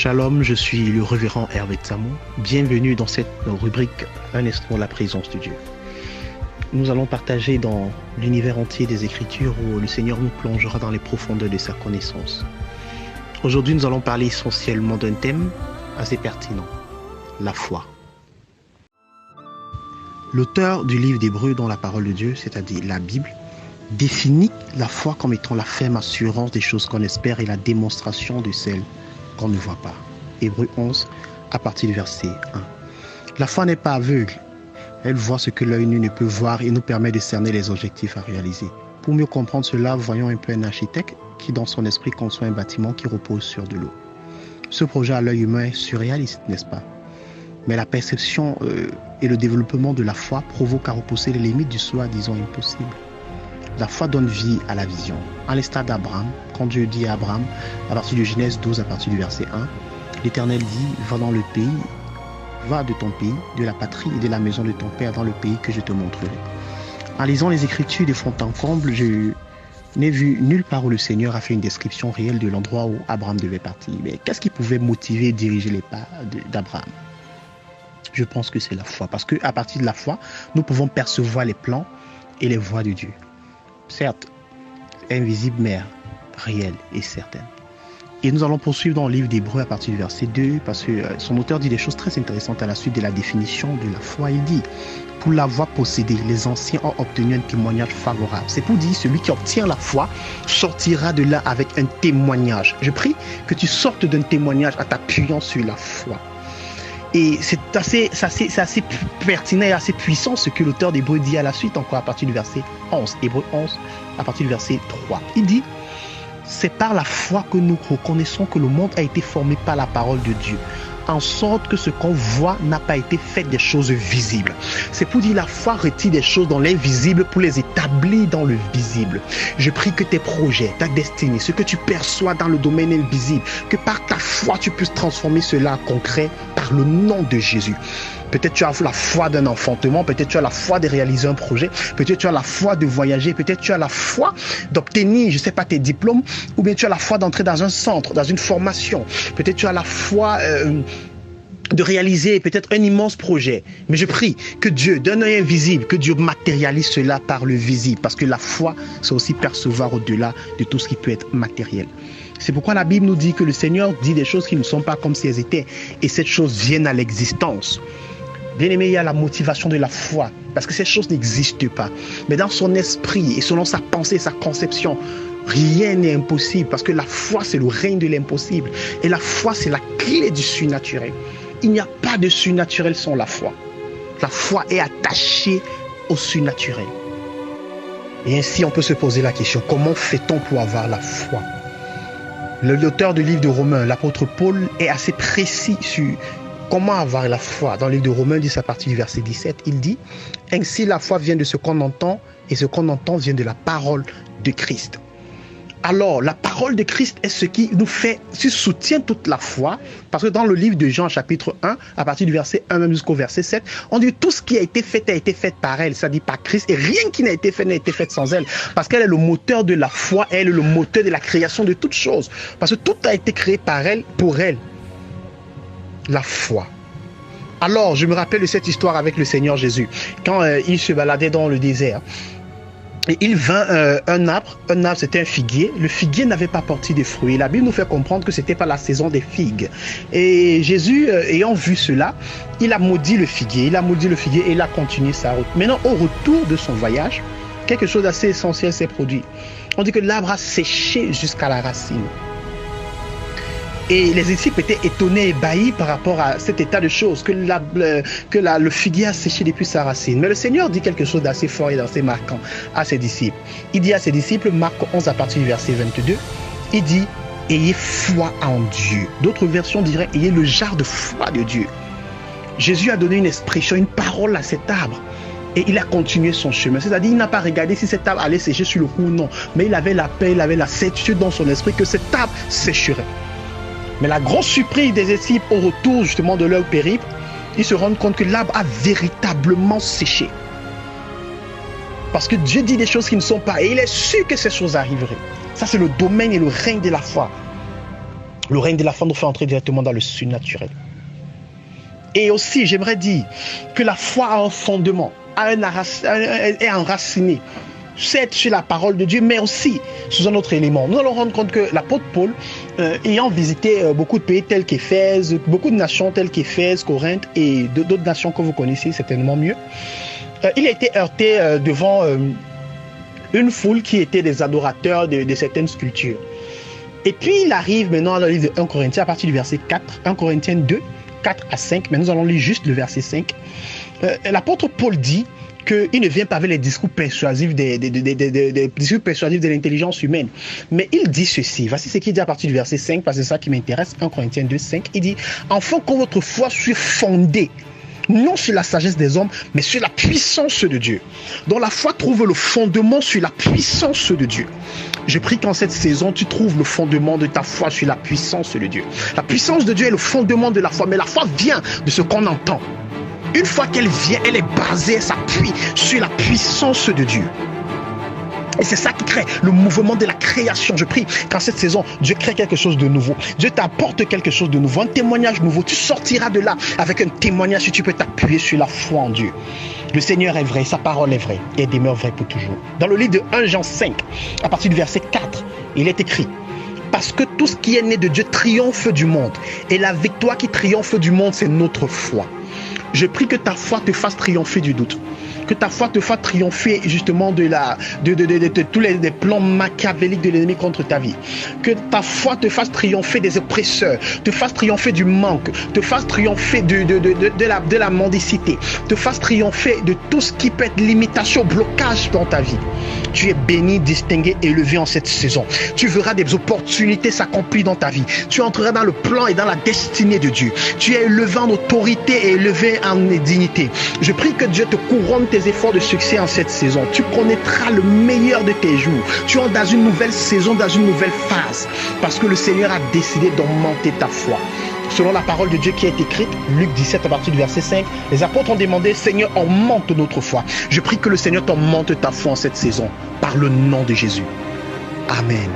Shalom, je suis le révérend Hervé Tsamou. Bienvenue dans cette rubrique Un instant la présence de Dieu. Nous allons partager dans l'univers entier des Écritures où le Seigneur nous plongera dans les profondeurs de sa connaissance. Aujourd'hui, nous allons parler essentiellement d'un thème assez pertinent, la foi. L'auteur du livre d'Hébreux dans la parole de Dieu, c'est-à-dire la Bible, définit la foi comme étant la ferme assurance des choses qu'on espère et la démonstration de celles qu'on ne voit pas. Hébreux 11, à partir du verset 1. La foi n'est pas aveugle. Elle voit ce que l'œil nu ne peut voir et nous permet de cerner les objectifs à réaliser. Pour mieux comprendre cela, voyons un peu un architecte qui, dans son esprit, conçoit un bâtiment qui repose sur de l'eau. Ce projet à l'œil humain est surréaliste, n'est-ce pas? Mais la perception et le développement de la foi provoquent à repousser les limites du soi-disant impossible. La foi donne vie à la vision. À l'instar d'Abraham, quand Dieu dit à Abraham, à partir de Genèse 12, à partir du verset 1, l'Éternel dit, va dans le pays, va de ton pays, de la patrie et de la maison de ton père dans le pays que je te montrerai. En lisant les Écritures de fond en comble, je n'ai vu nulle part où le Seigneur a fait une description réelle de l'endroit où Abraham devait partir. Mais qu'est-ce qui pouvait motiver et diriger les pas d'Abraham? Je pense que c'est la foi. Parce qu'à partir de la foi, nous pouvons percevoir les plans et les voies de Dieu. Certes, invisible mais réelle et certaine. Et nous allons poursuivre dans le livre d'Hébreux à partir du verset 2, parce que son auteur dit des choses très intéressantes à la suite de la définition de la foi. Il dit, pour l'avoir possédée, les anciens ont obtenu un témoignage favorable. C'est pour dire, celui qui obtient la foi sortira de là avec un témoignage. Je prie que tu sortes d'un témoignage en t'appuyant sur la foi. Et c'est assez pertinent et assez puissant ce que l'auteur d'Hébreux dit à la suite, encore à partir du verset 11. Hébreux 11, à partir du verset 3. Il dit, c'est par la foi que nous reconnaissons que le monde a été formé par la parole de Dieu, en sorte que ce qu'on voit n'a pas été fait des choses visibles. C'est pour dire la foi retire des choses dans l'invisible pour les établir dans le visible. Je prie que tes projets, ta destinée, ce que tu perçois dans le domaine invisible, que par ta foi tu puisses transformer cela en concret par le nom de Jésus. Peut-être tu as la foi d'un enfantement, peut-être tu as la foi de réaliser un projet, peut-être tu as la foi de voyager, peut-être tu as la foi d'obtenir, je ne sais pas, tes diplômes, ou bien tu as la foi d'entrer dans un centre, dans une formation, peut-être tu as la foi de réaliser peut-être un immense projet. Mais je prie que Dieu, d'un œil invisible, que Dieu matérialise cela par le visible, parce que la foi, c'est aussi percevoir au-delà de tout ce qui peut être matériel. C'est pourquoi la Bible nous dit que le Seigneur dit des choses qui ne sont pas comme si elles étaient, et cette chose viennent à l'existence. Bien aimé, il y a la motivation de la foi, parce que cette chose n'existe pas. Mais dans son esprit et selon sa pensée, sa conception, rien n'est impossible, parce que la foi, c'est le règne de l'impossible. Et la foi, c'est la clé du surnaturel. Il n'y a pas de surnaturel sans la foi. La foi est attachée au surnaturel. Et ainsi, on peut se poser la question, comment fait-on pour avoir la foi? L'auteur du livre de Romains, l'apôtre Paul, est assez précis sur comment avoir la foi. Dans le livre de Romains, dit à partir du verset 17, il dit « Ainsi la foi vient de ce qu'on entend, et ce qu'on entend vient de la parole de Christ. » Alors, la parole de Christ est ce qui nous fait, qui soutient toute la foi, parce que dans le livre de Jean, chapitre 1, à partir du verset 1 même jusqu'au verset 7, on dit tout ce qui a été fait par elle, c'est-à-dire par Christ, et rien qui n'a été fait n'a été fait sans elle, parce qu'elle est le moteur de la foi, elle est le moteur de la création de toutes choses, parce que tout a été créé par elle, pour elle. La foi. Alors, je me rappelle de cette histoire avec le Seigneur Jésus, quand il se baladait dans le désert. Et il vint un arbre c'était un figuier. Le figuier n'avait pas porté de fruits. La Bible nous fait comprendre que c'était pas la saison des figues. Et Jésus, ayant vu cela, il a maudit le figuier. Et il a continué sa route. Maintenant, au retour de son voyage, quelque chose d'assez essentiel s'est produit. On dit que l'arbre a séché jusqu'à la racine. Et les disciples étaient étonnés, ébahis par rapport à cet état de choses, que le figuier a séché depuis sa racine. Mais le Seigneur dit quelque chose d'assez fort et d'assez marquant à ses disciples. Il dit à ses disciples, Marc 11 à partir du verset 22, il dit, ayez foi en Dieu. D'autres versions diraient, ayez le genre de foi de Dieu. Jésus a donné une expression, une parole à cet arbre. Et il a continué son chemin. C'est-à-dire, il n'a pas regardé si cet arbre allait sécher sur le coup ou non. Mais il avait la paix, il avait la certitude dans son esprit que cet arbre sécherait. Mais la grosse surprise des disciples au retour justement de leur périple, ils se rendent compte que l'arbre a véritablement séché. Parce que Dieu dit des choses qui ne sont pas. Et il est sûr que ces choses arriveraient. Ça, c'est le domaine et le règne de la foi. Le règne de la foi nous fait entrer directement dans le surnaturel. Et aussi, j'aimerais dire que la foi a un fondement, est enracinée, certes sur la parole de Dieu, mais aussi sous un autre élément. Nous allons rendre compte que l'apôtre Paul, ayant visité beaucoup de pays tels qu'Éphèse, beaucoup de nations telles qu'Éphèse, Corinthe et d'autres nations que vous connaissez certainement mieux, il a été heurté devant une foule qui était des adorateurs de certaines sculptures. Et puis il arrive maintenant à le livre de 1 Corinthiens à partir du verset 4, 1 Corinthiens 2, 4 à 5, mais nous allons lire juste le verset 5. L'apôtre Paul dit qu'il ne vient pas avec les discours persuasifs des discours persuasifs de l'intelligence humaine. Mais il dit ceci. Voici ce qu'il dit à partir du verset 5, parce que c'est ça qui m'intéresse. 1 Corinthiens 2, 5. Il dit, enfin que votre foi soit fondée, non sur la sagesse des hommes, mais sur la puissance de Dieu. Donc la foi trouve le fondement sur la puissance de Dieu. Je prie qu'en cette saison, tu trouves le fondement de ta foi sur la puissance de Dieu. La puissance de Dieu est le fondement de la foi, mais la foi vient de ce qu'on entend. Une fois qu'elle vient, elle est basée, elle s'appuie sur la puissance de Dieu. Et c'est ça qui crée le mouvement de la création. Je prie qu'en cette saison, Dieu crée quelque chose de nouveau. Dieu t'apporte quelque chose de nouveau, un témoignage nouveau. Tu sortiras de là avec un témoignage si tu peux t'appuyer sur la foi en Dieu. Le Seigneur est vrai, sa parole est vraie et elle demeure vraie pour toujours. Dans le livre de 1 Jean 5, à partir du verset 4, il est écrit: parce que tout ce qui est né de Dieu triomphe du monde. Et la victoire qui triomphe du monde, c'est notre foi. Je prie que ta foi te fasse triompher du doute. Que ta foi te fasse triompher justement de tous les plans machiavéliques de l'ennemi contre ta vie. Que ta foi te fasse triompher des oppresseurs, te fasse triompher du manque, te fasse triompher de la mendicité, te fasse triompher de tout ce qui peut être limitation, blocage dans ta vie. Tu es béni, distingué, élevé en cette saison. Tu verras des opportunités s'accomplir dans ta vie. Tu entreras dans le plan et dans la destinée de Dieu. Tu es élevé en autorité et élevé en dignité. Je prie que Dieu te couronne tes efforts de succès en cette saison. Tu connaîtras le meilleur de tes jours. Tu entres dans une nouvelle saison, dans une nouvelle phase, parce que le Seigneur a décidé d'augmenter ta foi. Selon la parole de Dieu qui est écrite, Luc 17 à partir du verset 5, les apôtres ont demandé: Seigneur, augmente notre foi. Je prie que le Seigneur t'augmente ta foi en cette saison, par le nom de Jésus. Amen.